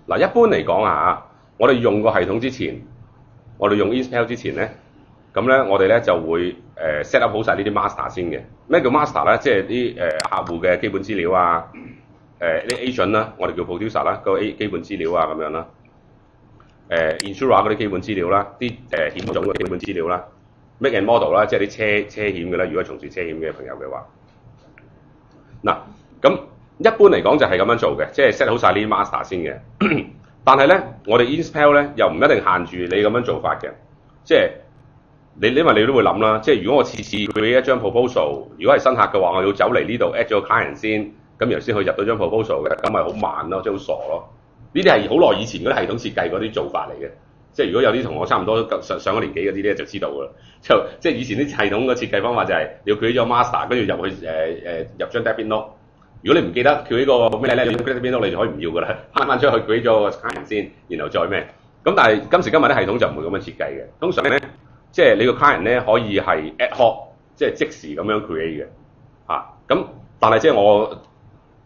嗱，一般嚟講啊，我哋用個系統之前，我哋用 Inspel 之前咧，咁咧我哋咧就會set up 好晒呢啲 master 先嘅。咩叫 master 咧？即係啲客戶嘅基本資料啊，啲 agent 啦，我哋叫 producer 啦，個基本資料啊咁樣啦。insurer 嗰啲基本資料啦，啲險種嘅基本資料啦 ，make and model 啦，即係啲車險嘅啦。如果從事車險嘅朋友嘅話，嗱咁一般嚟講就係咁樣做嘅，即係 set 好晒呢啲 master 先嘅。但係咧，我哋 Inspel 咧又唔一定限住你咁樣做法嘅，即係因為你都會諗啦，即係如果我次次俾一張 proposal，如果係新客嘅話，我要走嚟呢度 add 咗個 client 先，咁然後先去入到張 proposal 嘅，咁咪好慢咯，即係好傻咯。呢啲係好耐以前嗰啲系統設計嗰啲做法嚟嘅，即係如果有啲同我差唔多上個年紀嗰啲咧就知道㗎啦。即係以前啲系統嘅設計方法就係你要佢咗 master， 跟住入去入張 debit note。如果你唔記得佢呢個咩咧，你 debit note 你就可以唔要㗎啦，翻出去佢咗個 client 先，然後再咩？咁但係今時今日啲系統就唔會咁樣設計嘅。通常咧，即係你個 client 咧可以係 ad hoc，即係即時咁樣 create 嘅嚇。咁但係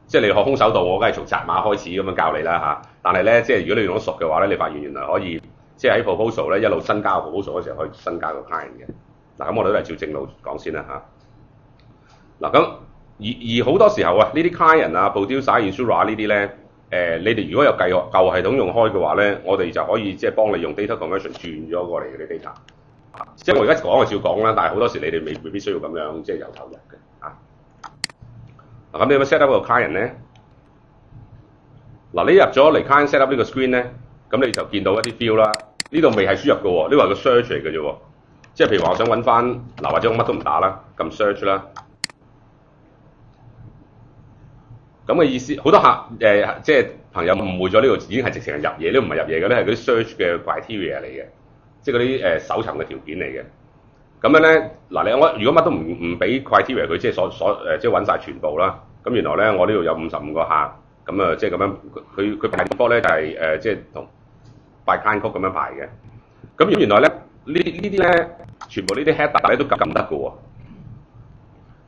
即係你學空手道，我梗係從紮馬開始咁樣教你啦嚇。但係咧，即係如果你用得熟嘅話咧，你發現原來可以即係喺 proposal 咧一路新加個 proposal 嘅時候可以新加個 client 嘅。嗱，咁我哋都係照正路講先啦嚇。嗱咁而好多時候啊，呢啲 client 啊、producer、insurer 呢啲咧，你哋如果有舊系統用開嘅話咧，我哋就可以即係幫你用 data conversion 轉咗過嚟嘅啲 data。即係我而家講就照講啦，但係好多時你哋未必需要咁樣即係由頭入嘅嚇。咁你有冇 set up 個 client 咧？嗱，你入咗嚟 client set up 呢個 screen 咧，咁你就見到一啲 field 啦。呢度未係輸入嘅喎，呢個係個 search 嚟嘅啫喎。即係譬如話我想揾翻嗱，或者我乜都唔打啦，撳 search 啦。咁嘅意思，好多客即係朋友誤會咗呢個已經係直情係入嘢，呢唔係入嘢嘅咧，係嗰啲 search 嘅 criteria 嚟嘅，即係嗰啲搜尋嘅條件嚟嘅。咁樣咧，嗱我如果乜都唔俾 criteria 佢，即係即係揾晒全部啦。咁原來咧，我呢度有55個客，咁啊即係咁樣，佢排波咧就係即係同by client code 咁樣排嘅。咁原來咧呢啲咧，全部呢啲 header 咧都撳得嘅喎。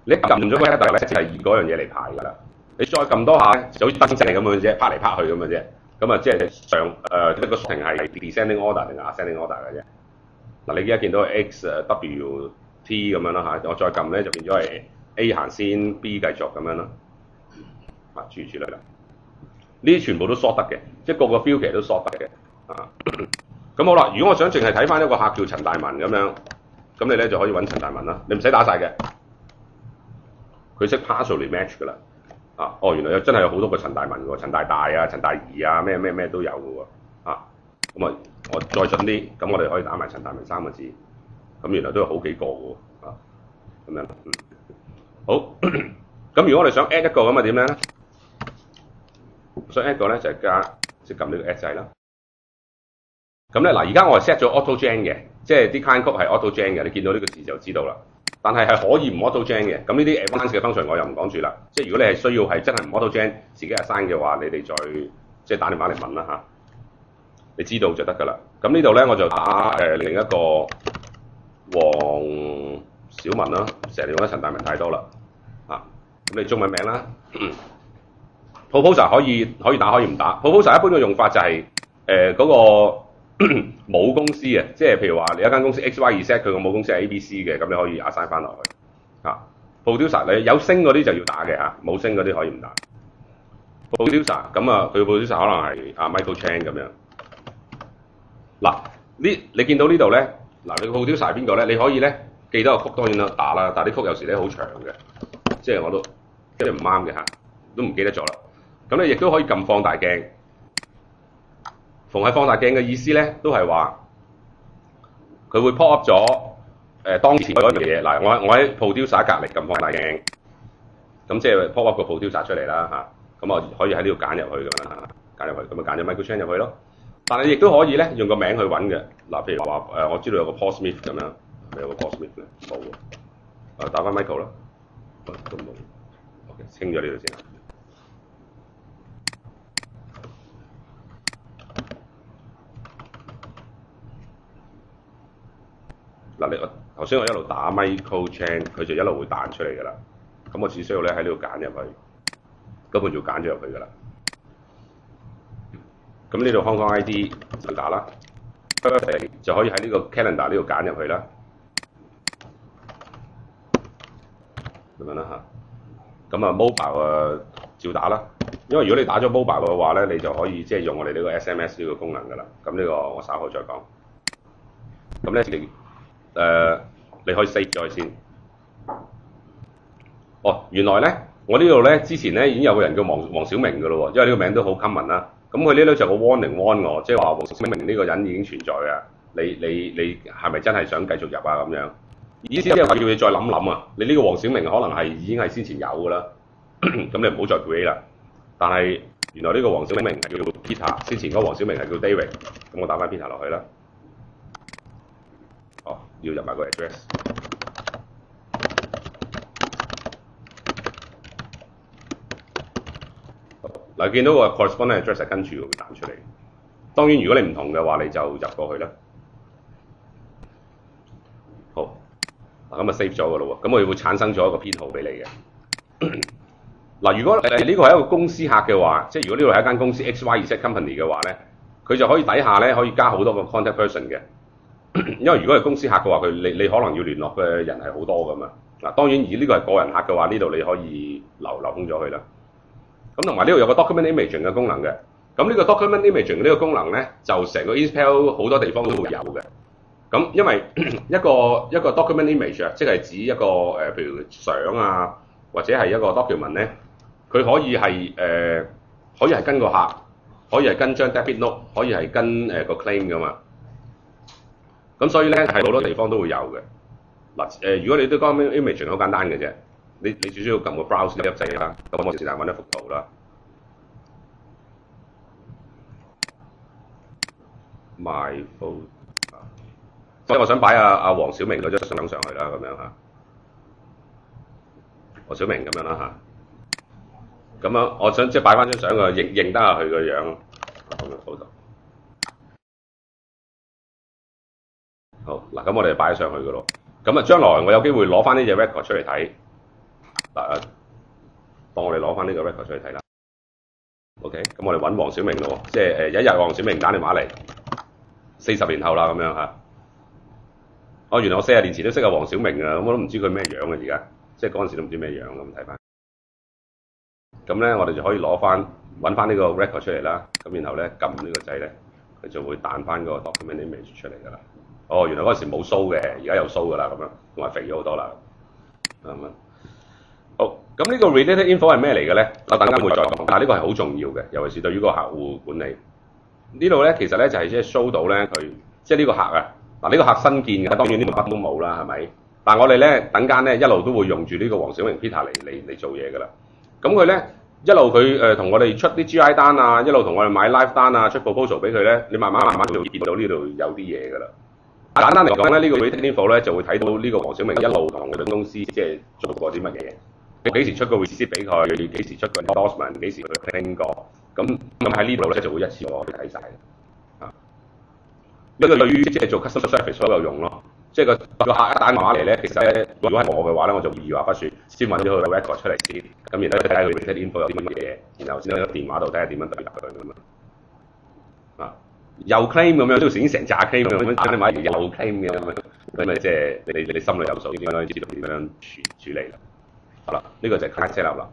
你撳咗個 header 咧，就係以嗰樣嘢嚟排㗎啦。你再撳多下咧，就好似登記咁樣啫，拍嚟拍去咁嘅啫。咁啊，即係一個 sorting 係 descending order 定係 ascending order 嘅啫。嗱，你而家見到 X W T 咁樣啦嚇，我再撳咧就變咗係 A 行先 ，B 繼續咁樣啦。啊，諸如此類啦。呢啲全部都 sort 得嘅，即係個個 field 其實都 sort 得嘅。啊，咁好啦，如果我想淨係睇翻一個客叫陳大文咁樣，咁你咧就可以揾陳大文啦。你唔使打晒嘅，佢識 partially match 㗎啦。啊，哦，原來真係有好多個陳大文喎，陳大大啊、陳大儀啊，咩都有嘅喎。啊，咁啊，我再準啲，咁我哋可以打埋陳大文3個字，咁原來都有好幾個嘅喎。啊，咁樣，好。咁如果我哋想 add 一個咁啊點咧？想 add 一個咧就係即係撳呢個 add 掣啦。咁咧嗱，而家我係 set 咗 auto gen 嘅，即係啲 client code 係 auto gen 嘅，你見到呢個字就知道啦。但係可以唔 auto gen 嘅，咁呢啲 advanced 嘅 function 我又唔講住啦。即係如果你係需要係真係唔 auto gen 自己 assign 嘅話，你哋再即係打電話嚟問啦嚇，你知道就得㗎啦。咁呢度咧我就打另一個黃小文啦，成日用得陳大文太多啦。啊，咁你中文名啦，proposal 可以打可以唔打。proposal 一般嘅用法就係嗰個母公司啊，即係譬如話你一間公司 XYZ 佢個母公司係 ABC 嘅，咁你可以 assign 翻落去。啊 producer 你有升嗰啲就要打嘅嚇，冇升嗰啲可以唔打。producer 咁啊，佢 producer 可能係Michael Chan 咁樣。嗱，你見到呢度咧，嗱你 producer 係邊個咧？你可以咧記得個曲當然啦打啦，但係啲曲有時咧好長嘅，即係我都即係唔啱嘅嚇，都唔記得咗啦。咁你亦都可以撳放大鏡。逢係放大鏡嘅意思咧，都係話佢會 pop up 咗當前嗰樣嘢。嗱，我喺 producer 隔離撳放大鏡，咁即係 pop up 個 producer 出嚟啦嚇。咁我可以喺呢度揀入去咁樣揀入去，咁啊揀咗 Michael Chan 入去咯。但係你亦都可以咧用個名去揾嘅。嗱，譬如話我知道有個 Paul Smith 咁樣，係咪有個 Paul Smith 咧？冇喎。打翻 Michael 啦，都冇。OK， 清咗呢度先。嗱，頭先我一路打 Michael Chan， 佢就一路會彈出嚟㗎啦。咁我只需要咧喺呢度揀入去，根本就揀咗入去㗎啦。咁呢度 Hong Kong ID 就打啦 ，birthday 就可以喺呢個 calendar 呢度揀入去啦，咁樣啦嚇。咁啊 mobile 啊照打啦，因為如果你打咗 mobile 嘅話咧，你就可以即係用我哋呢個 SMS 呢個功能㗎啦。咁呢個我稍後再講。咁咧你可以 save 咗佢先。哦，原來咧我呢度咧之前咧已經有個人叫黃小明㗎咯喎，因為呢個名都好 common 啦。咁佢呢度就有個 warning warn 我，即係話黃小明呢個人已經存在啊！你係咪真係想繼續入啊？咁樣意思即係話叫你再諗諗啊！你呢個黃小明可能係已經係先前有㗎啦，咁你唔好再 create 啦。但係原來呢個黃小明係叫 Peter， 先前嗰個黃小明係叫 David， 咁我打翻 Peter 落去啦。哦，要入埋個 address。嗱，見到個 corresponding address 係跟住會彈出嚟。當然，如果你唔同嘅話，你就入過去啦。好，嗱咁啊 save 咗㗎咯喎，咁我哋會產生咗一個編號俾你嘅。嗱，如果呢個係一個公司客嘅話，即係如果呢度係一間公司 XYZ company 嘅話咧，佢就可以底下咧可以加好多個 contact person 嘅。因為如果係公司客嘅話，你可能要聯絡嘅人係好多㗎嘛。嗱，當然而呢個係個人客嘅話，呢度你可以留空咗佢啦。咁同埋呢度有個 document imaging 嘅功能嘅，咁呢個 document imaging 呢個功能咧，就成個 Inspel 好多地方都會有嘅。咁因為一個 document image 啊，即係指一個譬如相啊，或者係一個 document 咧，佢可以係跟個客，可以係跟張 debit note， 可以係跟個 claim 噶嘛。咁所以咧係好多地方都會有嘅。嗱如果你對 document imaging 好簡單嘅啫。你只需要撳個 browse 呢粒掣啦，咁我是但揾一幅圖啦。My photo， 所以我想擺阿黃小明嗰張相上去啦，咁樣嚇。黃小明咁樣啦嚇。咁樣我想即係擺翻張相啊，認得下佢個樣。咁樣 photo。好嗱，咁我哋就擺上去噶咯。咁啊，將來我有機會攞翻呢隻 record 出嚟睇。嗱，當我哋攞翻呢個 record 出嚟睇啦。OK， 咁我哋揾黃小明咯，即係有一日黃小明打電話嚟，40年後啦咁樣嚇。哦，原來我40年前都識阿黃小明啊，咁我都唔知佢咩樣啊而家，即係嗰陣時都唔知咩樣咁睇翻。咁咧，我哋就可以揾翻呢個 record 出嚟啦。咁然後咧撳呢個掣咧，佢就會彈翻個 document image 出嚟㗎啦。哦，原來嗰陣時冇須嘅，而家有須㗎啦，咁樣同埋肥咗好多啦。咁啊。好，咁呢個 related info 係咩嚟嘅咧？我等間會再講，但係呢個係好重要嘅，尤其是對於個客戶管理。呢度咧其實咧就係即係 show 到咧佢，即係呢個客啊。嗱，呢個客新建嘅，當然呢度乜都冇啦，係咪？但係我哋咧等間咧一路都會用住呢個黃小明 Peter 嚟做嘢㗎啦。咁佢咧一路佢同我哋出啲 GI 單啊，一路同我哋買 live 單啊，出 proposal 俾佢咧，你慢慢就會見到呢度有啲嘢㗎啦。簡單嚟講咧，呢個 related info 咧就會睇到呢個黃小明一路同佢哋公司即係做過啲乜嘢。幾時出個 receipt 俾佢？幾時出個 endorsement？ 幾時佢 claim 過？咁喺呢度咧就會一次過去睇晒。啊！呢個對於即係做 customer service 都有用咯。即係個客一打電話嚟咧，其實咧如果係我嘅話咧，我就二話不說，先揾咗佢個 record 出嚟先，咁然後睇下佢 related info 有啲乜嘢，然後先喺個電話度睇下點樣對答佢咁樣。啊！又 claim 咁樣，都已經成扎 claim 咁樣，打電話又 claim 嘅咁樣，咁咪即係你心裏有數，應該知道點樣處理啦。好啦，呢個就係 client setup 啦。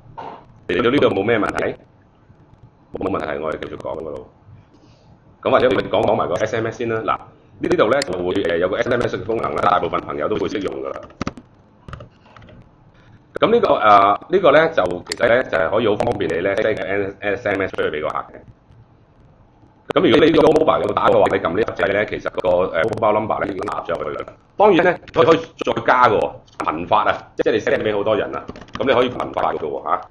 嚟到呢度冇咩問題？冇問題，我哋繼續講㗎咯。咁或者我哋講埋個 SMS 先啦。嗱，呢度咧就會有個 SMS 嘅功能啦，大部分朋友都會識用㗎啦。咁呢個咧就其實咧就係可以好方便你咧 send 個 SMS 出去俾個客嘅。咁如果你呢個 mobile 有打嘅話，你撳呢個掣咧，其實個mobile number 咧已經壓咗去啦。當然咧，可以再加嘅喎，頻發啊，即係你 send 俾好多人啊，咁你可以頻發嘅喎嚇，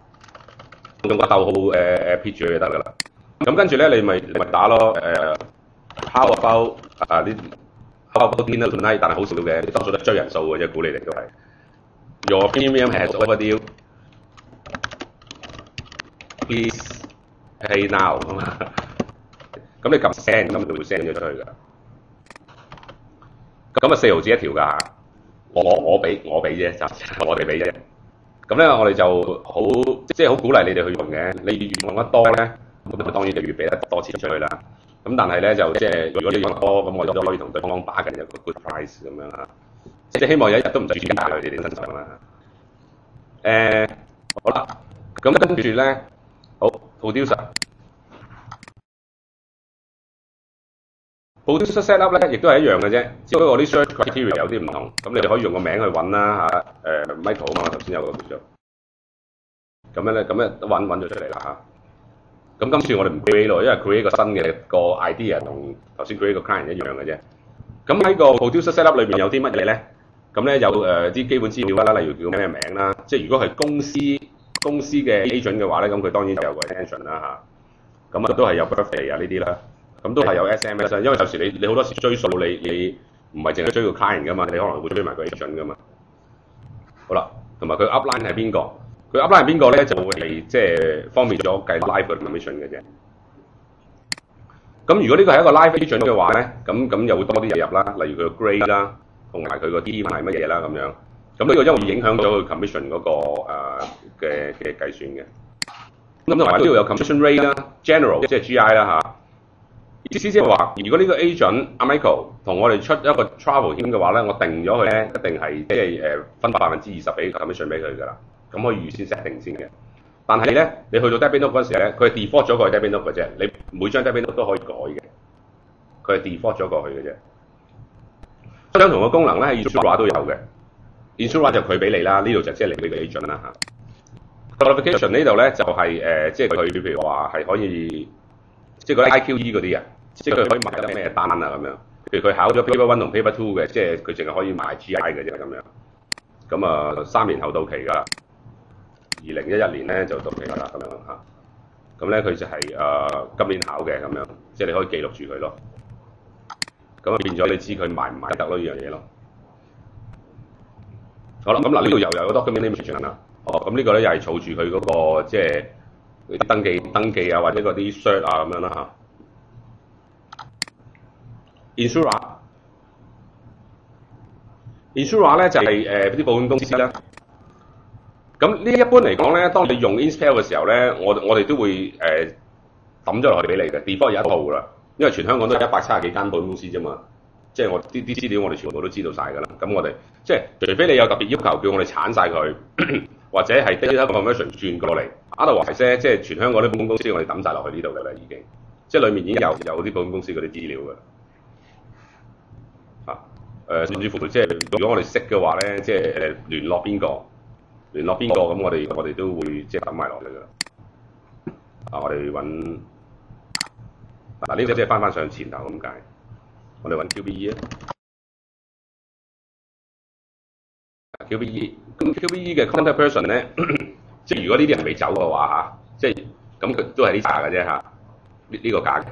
用個逗號撇住佢就得㗎啦。咁跟住咧，你咪打咯how about 呢 how about dinner tonight， 但係好少嘅，你多數都追人數嘅啫，估你哋都係。Your premium has overdue. Please pay now 咁啊。咁你撳 send 咁就會 send 咗出去㗎。咁啊4毫子一條㗎嚇，我俾啫，就我哋俾啫。咁咧我哋就好即係好鼓勵你哋去用嘅。你越用得多咧，咁當然就越俾得多錢出去啦。咁但係咧就即係如果你用多，咁我都可以同對方打緊一個 good price 咁樣啊。即係希望有一日都唔使轉嫁佢哋身上啦。好啦，咁跟住咧，好 producer setup 咧，亦都係一樣嘅啫，只不過啲 search criteria 有啲唔同。咁你哋可以用個名去揾啦嚇。Michael 啊嘛，頭先有個叫做咁樣咧，咁咧揾咗出嚟啦嚇。咁今次我哋唔 create 咯，因為 create 個新嘅個 idea 同頭先 create 個 client 一樣嘅啫。咁喺個 producer setup 裏邊有啲乜嘢咧？咁咧有啲基本資料啦，例如叫咩名啦。即係如果係公司嘅 agent 嘅話咧，咁佢當然就有個 attention 啦嚇。咁都係有 birthday 啊呢啲啦。咁都係有 SMS 啊，因為有時你好多時追數你唔係淨係追個 client 噶嘛，你可能會追埋個 agent 噶嘛。好啦，同埋佢 upline 係邊個？佢 upline 係邊個咧？就會係即係方便咗計 live commission 嘅啫。咁如果呢個係一個 live agent 嘅話咧，咁又會多啲嘢入啦，例如佢個 grade 啦，同埋佢個 team 係乜嘢啦咁樣。咁呢個因為會影響咗佢 commission 嗰個嘅計算嘅。咁同埋呢度有 commission rate 啦 ，general 即係 GI 啦嚇。意思即係話，如果呢個 agent 阿 Michael 同我哋出一個 travel 險嘅話咧，我定咗佢咧，一定係即係分20%俾 commission 俾佢㗎啦。咁可以預先 set 定先嘅。但係咧，你去到 debit note 嗰陣時咧，佢係 default 咗個 debit note 嘅啫。你每張 debit note 都可以改嘅，佢係 default 咗過去嘅啫。相同嘅功能咧喺 Insura 都有嘅。Insura 就佢俾你啦，呢度就即係你俾個 agent 啦嚇。Qualification 呢度咧就係即係佢譬如話係可以。即係嗰啲 IQE 嗰啲啊，即係佢可以買得咩單啊咁樣。譬如佢考咗 Paper One 同 Paper Two 嘅，即係佢淨係可以買 GI 嘅啫咁樣。咁啊3年後到期㗎啦，2011年咧就到期㗎啦咁樣嚇。咁咧佢就係今年考嘅咁樣，即係你可以記錄住佢咯。咁啊變咗你知佢買唔買得咯呢樣嘢咯。好啦，咁嗱呢度又有個 documentation 啦。咁呢個咧又係儲住佢嗰個即係。啲登記啊，或者嗰啲 cert 啊咁樣啦嚇。Insura 咧就係啲保險公司啦。咁呢一般嚟講咧，當你用 InSpell 嘅時候咧，我哋都會抌咗落去俾你嘅 default 有一套㗎啦。因為全香港都170幾間保險公司啫嘛，即係我啲資料我哋全部都知道晒㗎啦。咁我哋即係除非你有特別要求，叫我哋鏟晒佢，或者係 data conversion 轉過嚟。Otherwise 即係全香港啲保險公司，我哋抌晒落去呢度㗎啦，已經。即係裡面已經有啲保險公司嗰啲資料㗎。甚至乎即係如果我哋識嘅話咧，即係聯絡邊個，咁我哋都會即係抌埋落去㗎啦。我哋揾呢個即係翻上前頭咁解。我哋揾 QBE 啊。QBE 咁 QBE 嘅 contact person 咧。即係如果呢啲人未走嘅話嚇，即係咁佢都係呢價嘅啫嚇，呢個價嘅。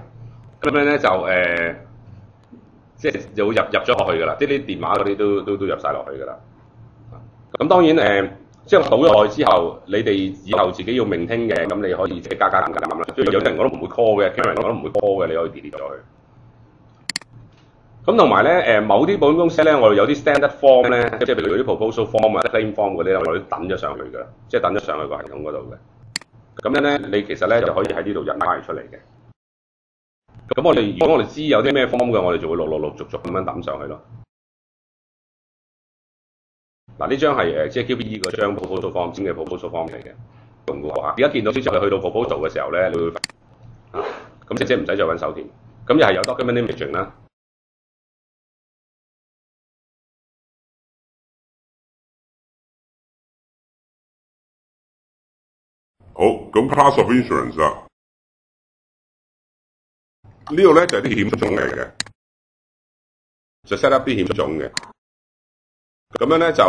咁樣咧就即係就會入咗落去㗎啦，即係啲電話嗰啲都入晒落去㗎啦。咁當然即係倒咗落去之後，你哋以後自己要明聽嘅，咁你可以即係加減啦。即係有啲人我都唔會 call 嘅 ，Karen 我都唔會 call 嘅，你可以 delete 咗佢。咁同埋咧某啲保險公司咧，我哋有啲 standard form 咧，即係譬如啲 proposal form 啊、claim form 嗰啲咧，我哋都等咗上去㗎，即係等咗上去個系統嗰度嘅。咁樣咧，你其實咧就可以喺呢度印翻出嚟嘅。咁如果我哋知有啲咩 form 嘅，我哋就會陸續咁樣抌上去咯。嗱，呢張係即係 QBE 嗰張 proposal form 先嘅 proposal form 嚟嘅，用過嚇。而家見到之後，去到 proposal 嘅時候咧，你會咁即係唔使再揾手填。咁又係有 document imaging 啦。好，咁 class of insurance 啊，呢度咧就係啲險種嚟嘅，就 set up 啲險種嘅。咁樣咧就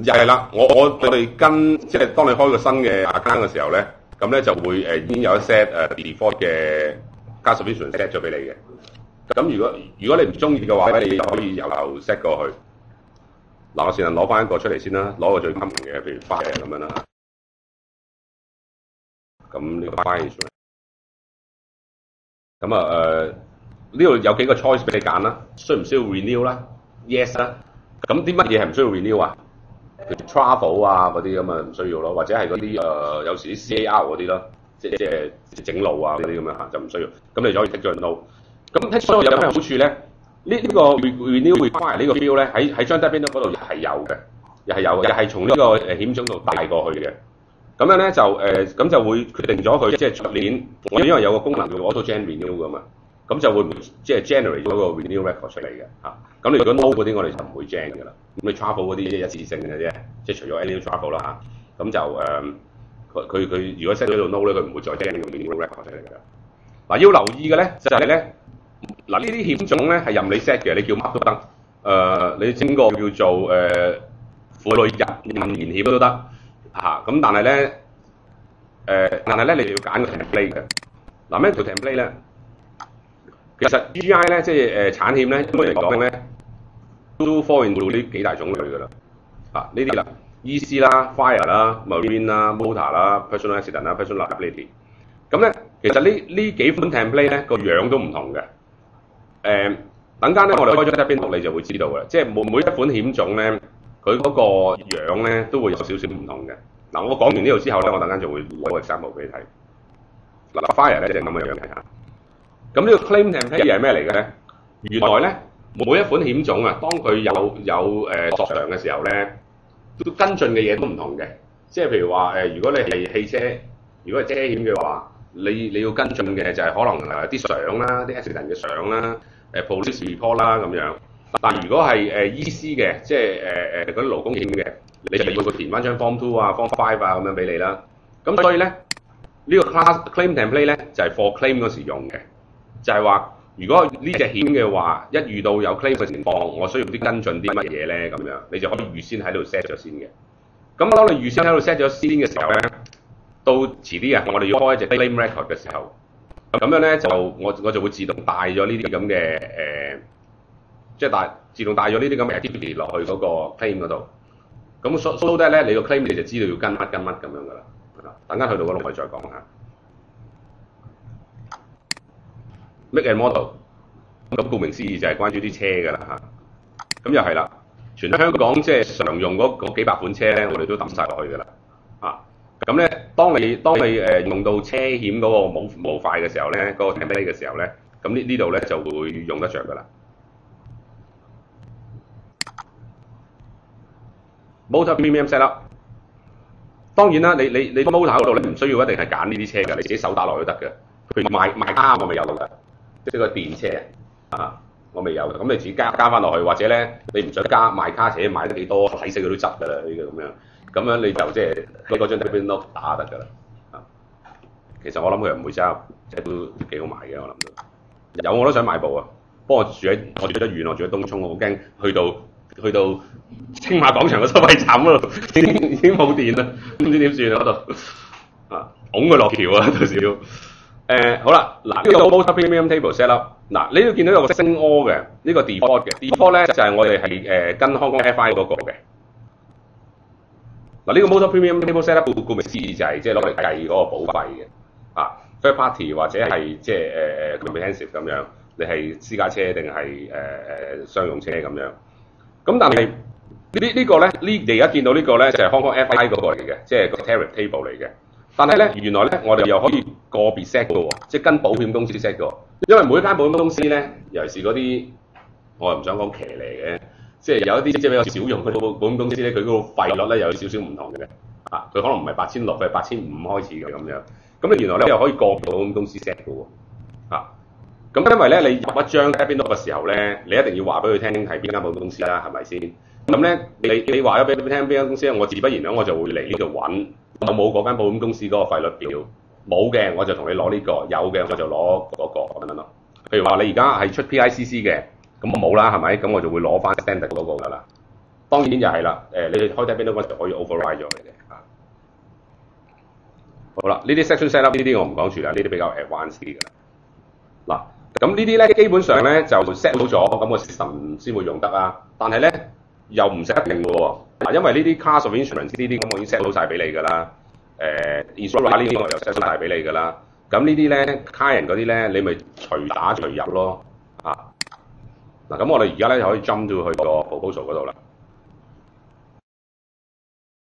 又係啦，我哋跟即係當你開個新嘅 account 嘅時候咧，咁咧就會已經有一 set default 嘅 class of insurance set 咗俾你嘅。咁如果你唔中意嘅話咧，你就可以由頭 set 過去。嗱，我先攞翻一個出嚟先啦，攞個最 common 嘅，譬如fire咁樣啦。咁呢個 fire insurance，咁呢度有幾個 choice 俾你揀啦，需唔需要 renew 啦 ？Yes 啦。咁啲乜嘢係唔需要 renew 啊？譬如 travel 啊嗰啲咁啊唔需要咯，或者係嗰啲有時啲 CAR 嗰啲咯，即整路啊嗰啲咁樣嚇，就唔需要。咁你就可以 take 咗 note。咁 take 咗有咩好處咧？呢個 renew require 呢個 field 咧喺張 debit note 嗰度係有嘅，又係從呢個險種度帶過去嘅。咁樣咧就咁就會決定咗佢即係出年，我因為有個功能叫 auto gen renew 噶嘛，咁就會即係 generate 咗個 renew record 出嚟嘅嚇。咁你如果 no 嗰啲我哋就唔會 gen 㗎啦。咁你 travel 嗰啲一次性嘅啫，即係除咗 annual travel 啦嚇。咁就佢如果 set 咗到 no 咧，佢唔會再 gen 個 renew record 出嚟㗎。嗱要留意嘅咧就係咧嗱呢啲險種咧係任你 set 嘅，你叫乜都得。你整個叫做婦女妊年險都得。嚇咁，但係咧你要揀個 template 嘅。嗱咩叫 template 咧？其實 GI 咧即係產險咧，一般嚟講咧都 fall into 呢幾大種類㗎啦。呢啲啦 ，EC 啦、fire 啦、marine 啦、motor 啦、personal accident 啦、personal liability。咁咧其實呢幾款 template 咧個樣都唔同嘅。等間咧我哋開咗 debit note 你就會知道嘅，即係每一款險種咧。佢嗰個樣咧都會有少少唔同嘅。嗱，我講完呢度之後咧，我等間就會攞 example 俾你睇。嗱 ，fire 咧就咁嘅樣睇下。咁呢個 claim template 係咩嚟嘅咧？原來咧每一款險種啊，當佢有索償嘅時候咧，都跟進嘅嘢都唔同嘅。即係譬如話如果你係汽車，如果係車險嘅話，你要跟進嘅就係可能啲相啦、啲 accident 嘅相啦、police report 啦咁樣。但如果係EC 嘅，即係嗰啲勞工險嘅，你就要佢填翻張 Form 2啊、Form 5啊咁樣俾你啦。咁所以咧，呢個 claim template 咧就係 for claim 嗰時用嘅，就係話如果呢隻險嘅話，一遇到有 claim 嘅情況，我需要啲跟進啲乜嘢咧咁樣，你就可以預先喺度 set 咗先嘅。咁當你預先喺度 set 咗先嘅時候咧，到遲啲啊，我哋要開一隻 claim record 嘅時候，咁樣咧就我就會自動帶咗呢啲咁嘅即係自動帶咗呢啲咁嘅 activity 落去嗰個 claim 嗰度，咁 so that 咧你個 claim 你就知道要跟乜咁樣噶啦。等間去到嗰度我哋再講下。Make and model， 咁顧名思義就係關於啲車㗎啦嚇。咁又係啦，全香港即係常用嗰幾百款車咧，我哋都抌晒落去㗎啦。咁咧，當你用到車險嗰個模塊嘅時候咧，嗰個 template 嘅時候咧，咁呢度咧就會用得着㗎啦。Motor premium set up， 當然啦，你 motor 嗰度你唔需要一定係揀呢啲車㗎，你自己手打落去都得嘅。譬如賣卡我咪有㗎，即係個電車我未有嘅，咁你自己加翻落去，或者咧你唔想加賣卡，自己買得幾多睇死佢都執㗎啦，呢個咁樣你就即係嗰張 debit note 打得㗎啦。其實我諗佢唔會揸，即係都幾好賣嘅，我諗到。有我都想買部啊，不過我住得遠，我住喺東涌，我好驚去到青馬廣場嘅收費站嗰度已經冇電啦，唔知點算啊嗰度拱佢落橋啊到時要。好啦，嗱呢個 motor premium table set up， 嗱你要見到有個升 all 嘅呢個 default 嘅 default 咧就係我哋係跟 Hong Kong FI 嗰個嘅。嗱呢個 motor premium table set up 顧名思義就係即係攞嚟計嗰個保費嘅third party 或者係即係comprehensive 咁樣，你係私家車定係商用車咁樣。咁但係呢個咧，你而家見到呢個咧就係 Hong Kong FI 嗰個嚟嘅，即係個 tariff table 嚟嘅。但係咧，原來咧我哋又可以個別 set 嘅喎，即係跟保險公司 set 嘅。因為每一間保險公司咧，尤其是嗰啲我又唔想講騎呢嘅，即係有一啲即係比較少用嘅保險公司咧，佢嗰個費率咧又有少少唔同嘅。佢可能唔係8600，佢係8500開始嘅咁樣。咁你原來咧又可以個別保險公司 set 嘅喎。咁因為咧你入一張 debit note 嘅時候咧，你一定要話俾佢聽係邊間保險公司啦，係咪先？咁咧你話咗俾佢聽邊間公司咧，我自不然咧我就會嚟呢度揾有冇嗰間保險公司嗰個費率表，冇嘅我就同你攞呢個，有嘅我就攞嗰個咁樣咯。譬如話你而家係出 PICC 嘅，咁我冇啦，係咪？咁我就會攞翻 standard 嗰個㗎啦。當然就係啦，你開 debit note 就可以 override 咗嘅。好啦，呢啲 section set up 呢啲我唔講住啦，呢啲比較 advanced 啲㗎啦。嗱，咁呢啲咧基本上咧就 set 好咗，咁個 system 先會用得啊。但係咧又唔使一定嘅喎，因為呢啲 class of insurance 呢啲咁我已經 set 好晒俾你㗎啦。insurance 呢啲我又 set 晒俾你㗎啦。咁呢啲咧卡人嗰啲咧，你咪隨打隨入咯。嗱，咁我哋而家咧就可以 jump 到去個 proposal 嗰度啦。